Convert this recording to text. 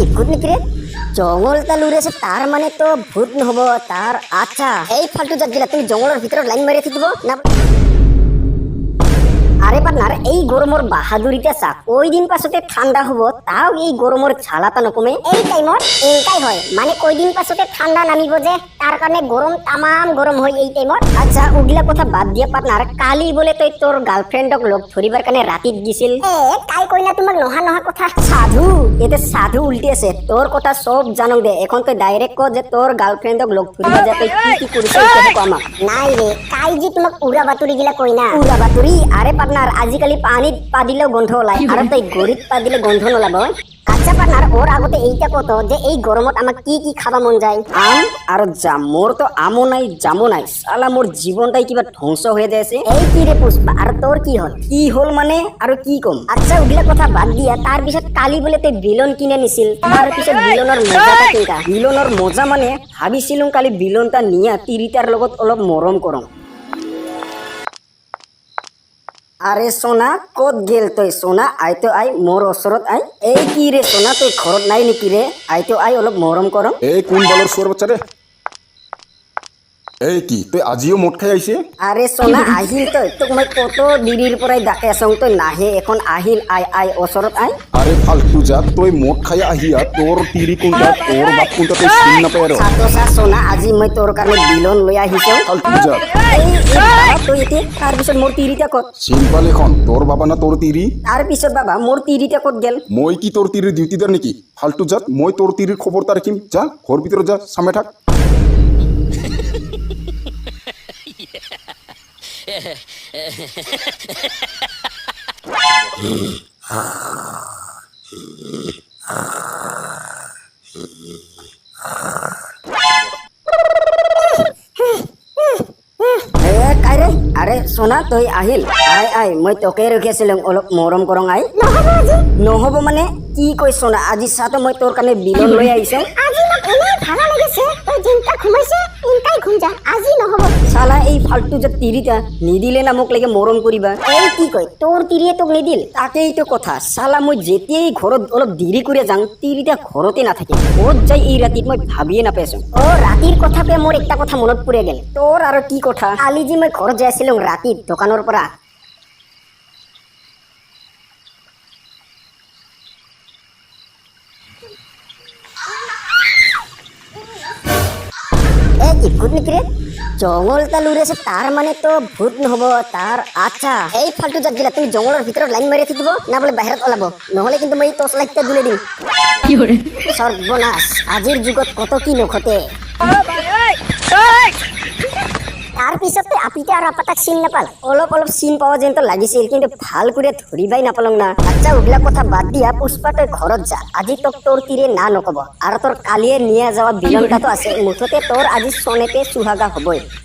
কি ভূত নেকি রে? জঙ্গলটা লুরে আছে তার মানে তো ভূত নহব তার। আচ্ছা এই ফালতু জাত গিলা তুমি জঙ্গলের ভিতৰত লাইন মারি থাকিব না? আরে পার্টনার এই গরমর বাহাদুরিতে চা ওই দিন পাছতে ঠান্ডা হব তাও এই গরমর ঝালাটা নকমে। এই টাইমত এইটাই হয় মানে কই দিন পাছতে ঠান্ডা নামিব যে তার কারণে গরম তামাম গরম হয় এই টাইমত। আচ্ছা উগলা কথা বাদ দিয়া পার্টনার, কালি বলে তই তোর গার্লফ্রেন্ডক লগ ধরিবার কাৰণে ৰাতিত গিছিল। কাই কইনা তোমাক নহা নহা কথা? সাধু এতে সাধু উল্টি আছে। তোর কথা সব জানো দে, এখন তই ডাইরেক্ট ক যে তোর গার্লফ্রেন্ডক লগ ধরিবা যে তই কি কৰিছ এইটো আমাক। নাই ৰে কাই যে তোমাক উৰা বাতৰি গিলা কইনা। উৰা বাতৰি? আরে পার্টনার আজিকালি পানিত পা দিলেও গন্ধ ওলায় আর তই গরিত পা দিলে গন্ধ নোলাব। আচ্ছা পার্টনার ওর আগতে এইটা কত যে এই গরমত আমাক কি কি খাবা মন যায়? আম আর জাম। মোর তো আমও নাই জামও নাই, সালা মোর জীবনটাই কিবা ধ্বংস হয়ে যাইছে। এই কি রে পুষ্পা, আর তোর কি হল? কি হল মানে আৰু কি কম? আচ্ছা উগলা কথা বাদ দিয়া তাৰ পিছত কালি বলে তই বিলন কিনে নিছিল, তাৰ পিছত বিলনৰ মজাটা কেইটা? বিলনৰ মজা মানে ভাবিছিলুং কালি বিলনটা নিয়া তিৰিটাৰ লগত অলপ মৰম কৰম। আৰে সোনা কত গেল তই? সোনা আইতো আই মোৰ ওচৰত আই। এই কি ৰে সোনা তই ঘৰত নাই নেকি ৰে? আইতো আই অলপ মৰম কৰম। এই কোন বালৰ চোৰ বাচ্চা ৰে? এই কি তই আজিও মদ খাই আহিছে? আৰে সোনা আহিল তই, তোক মই কত দিৰিৰ পৰাই ডাকে আছং তই নাহে, এখন আহিল আই আই ওচৰত আই। আৰে ফালতু জাত, তই মদ খাই আহিয়া তোৰ তিৰি কোনটা তোৰ বাপ কোনটা তই চিনি নাপায় আৰু। সাতোসা সোনা আজি মই তোৰ কাৰণে বিলন লৈ আহিছো। ফালতু জাত তই এতিয়া তাৰ পিছত মোৰ তিৰিটা কত? চিম্পাল এখন তোৰ বাবা না তোৰ তিৰি? তাৰ পিছত বাবা মোৰ তিৰিটা কত গেল? মই কি তোৰ তিৰিৰ ডিউটিদাৰ নেকি? ফালতু জাত, মই তোৰ তিৰিৰ খবৰ তা ৰাখিম। যা ঘৰ ভিতৰত যা, সামনে থাক। কাইৰে আৰে সোনা তই আহিল আই আই, মই তোকে ৰখিছিলো অলপ মৰম কৰং আই। নহব মানে কি কই সোনা? আজি চাতো মই তোৰ কাৰণে বিলন লৈ আহিছো। আজি মোক এনে ভালা লাগিছে, তই দিনটা ঘুমাইছে ইনকাই ঘুম যা, আজি নহব। সালা এই ফালতু যে তিৰিটা নিদিলে না মোক লাগে মৰম কৰিবা। এই কি কই তোৰ তিৰিয়ে তোক নিদিল? তাকেই তো কথা। সালা মই যেতিয়াই ঘৰত অলপ দেৰি কৰি যাং তিৰিটা ঘৰতে নাথাকে, ক'ত যাই এই ৰাতিত মই ভাবিয়ে নাপাইছো। অ ৰাতিৰ কথা পে মোৰ একটা কথা মনত পৰি গেল। তোৰ আৰু কি কথা? কালি যে মই ঘৰত যাই আছিলো ৰাতিত দোকানৰ পৰা, কি ভূত নেকি রে? জঙ্গলটা লুরে আছে তার মানে তো ভূত নহব তার। আচ্ছা এই ফালতু জাত গিলা তুমি জঙ্গলের ভিতৰত লাইন মাৰি থাকিব না বলে বাহিৰত ওলাব? নহলে কিন্তু মই টৰ্চ লাইটটা দুলে দিম। সৰ্বনাশ, আজিৰ যুগত কত কি নঘটে। তাৰ পিছতে আপিতে আৰু আপাতাক চিন নাপাল। অলপ অলপ চিন পাওয়া যেন তো লাগিছিল, কিন্তু ভাল করে ধরিবাই নাপালং না। আচ্ছা ওগলা কথা বাদ দিয়া পুষ্পা তই ঘৰত যা, আজি তোক তোর তীরে না নকব। আর তোর কালিয়ে নিয়ে যাওয়া বিলনটা তো আছে, মুঠতে তোর আজি সনেতে সুহাগা হবই।